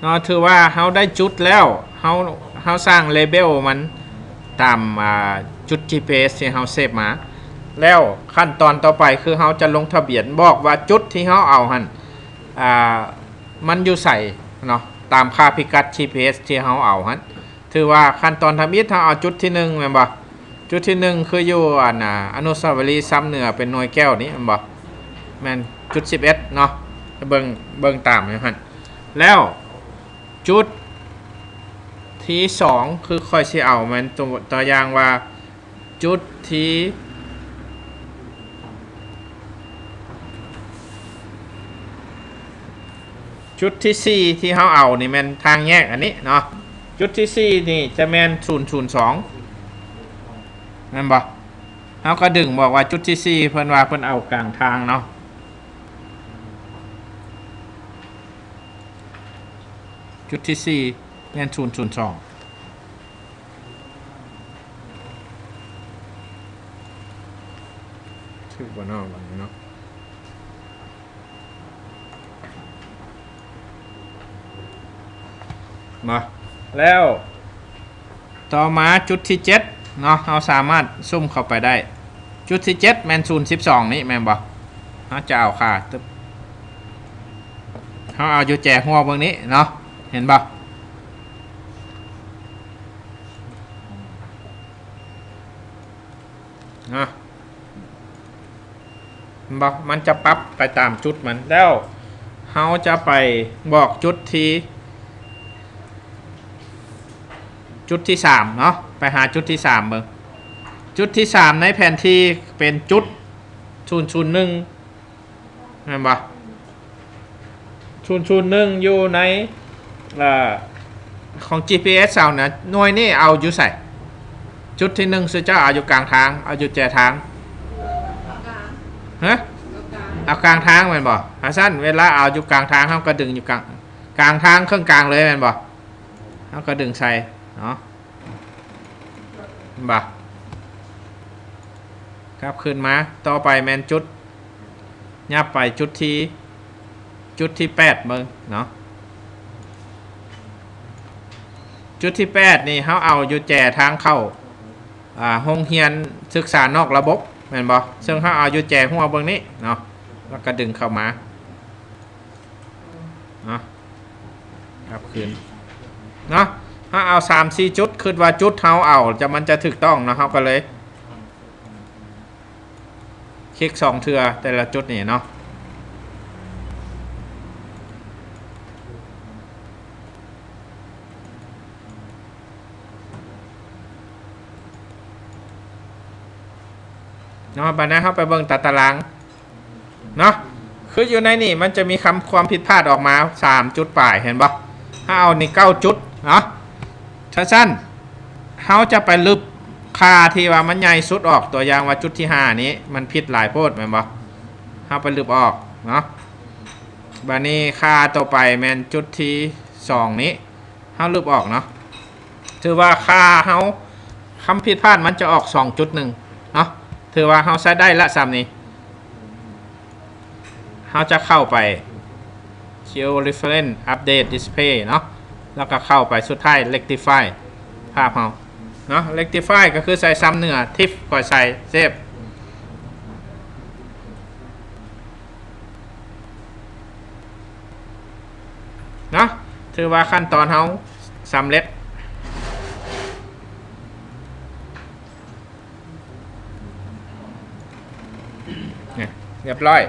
เนาะถือว่าเฮาได้จุดแล้วเฮาสร้างเลเบลมันตามจุด GPS ที่เฮาเซฟมาแล้วขั้นตอนต่อไปคือเฮาจะลงทะเบียนบอกว่าจุดที่เฮาเอาหั่นมันอยู่ใส่เนาะตามค่าพิกัด GPS ที่เฮาเอาหั่นถือว่าขั้นตอนทำอิฐเฮาเอาจุดที่1แม่นบ่จุดที่1คืออยู่อนุสาวรีย์ซ้ำเหนือเป็นหน่วยแก้วนี้แม่นบ่แม่นจุด11เนาะเบิ่งตามอยู่หั่นแล้วจุดที่2คือค่อยสิเอามันตัวอย่างว่าจุดที่4ที่เฮาเอานี่แม่นทางแยกอันนี้เนาะจุดที่4นี่จะแม่น002นั่นบ่เฮาก็ดึงบอกว่าจุดที่4เพิ่นว่าเพิ่นเอากลางทางเนาะจุดที่4แม่น002ชื่อบ่เนาะบัดนี้เนาะมาแล้วต่อมาจุดที่7เนาะเราสามารถซุ่มเข้าไปได้จุดที่7แมน012นี่แมนบอกเขาจะเอาค่ะเขาเอาอยู่แจหัวเบื้องนี้เนาะเห็นบอกนะบอกมันจะปรับไปตามจุดมันแล้วเขาจะไปบอกจุดที่3เนาะไปหาจุดที่3เบิ่งจุดที่3ในแผนที่เป็นจุด001นั่นบ่001อยู่ในของ GPS เอานะหน่วยนี่เอาอยู่ใส่จุดที่1คือเจ้าเอาอยู่กลางทางเอาอยู่แจทางฮะเอากลางทางแม่นบ่อาสั้นเวลาเอาอยู่กลางทางเฮาก็ดึงอยู่กลางทางเครื่องกลางเลยแม่นบ่เฮาก็ดึงใส่เนาะบ่ครับขึ้นมาต่อไปแมนจุดยับไปจุดที่8เบิ่งเนาะจุดที่8นี่เฮาเอาอยู่แจทางเข้าโรงเรียนศึกษานอกระบบแม่นบ่ซึ่งเฮาเอาอยู่แจหัวเบิ่งนี้เนาะแล้วก็ดึงเข้ามาเนาะครับขึ้นเนาะถ้าเอา3-4จุดคิดว่าจุดเฮาเอามันจะถูกต้องนะเฮาก็เลยคลิก2เทื่อแต่ละจุดนี่เนาะบัดนั้นเฮาไปเบิ่งตารางเนาะคืออยู่ในนี่มันจะมีความผิดพลาดออกมา3จุดปลายเห็นบ่ถ้าเอานี่9จุดเนาะสั้นๆเขาจะไปลึบค่าที่ว่ามันใหญ่สุดออกตัวอย่างว่าจุดที่5นี้มันผิดหลายโพดแม่นบ่เขาไปลึบออกเนาะบัดนี้ค่าต่อไปแม่นจุดที่2นี้เขาลึบออกเนาะถือว่าค่าเขาคำผิดพลาดมันจะออก 2.1 เนาะถือว่าเขาใช้ได้ละซ้ำนี้เขาจะเข้าไป Geo Reference Update Display เนาะแล้วก็เข้าไปสุดท้าย rectify ภาพเฮาเนาะ rectify ก็คือใส่ซ้ำเนื้อ TIFF ก่อยใส่เซฟเนาะถือว่าขั้นตอนเฮาสำเร็จเนี่ยเรียบร้อย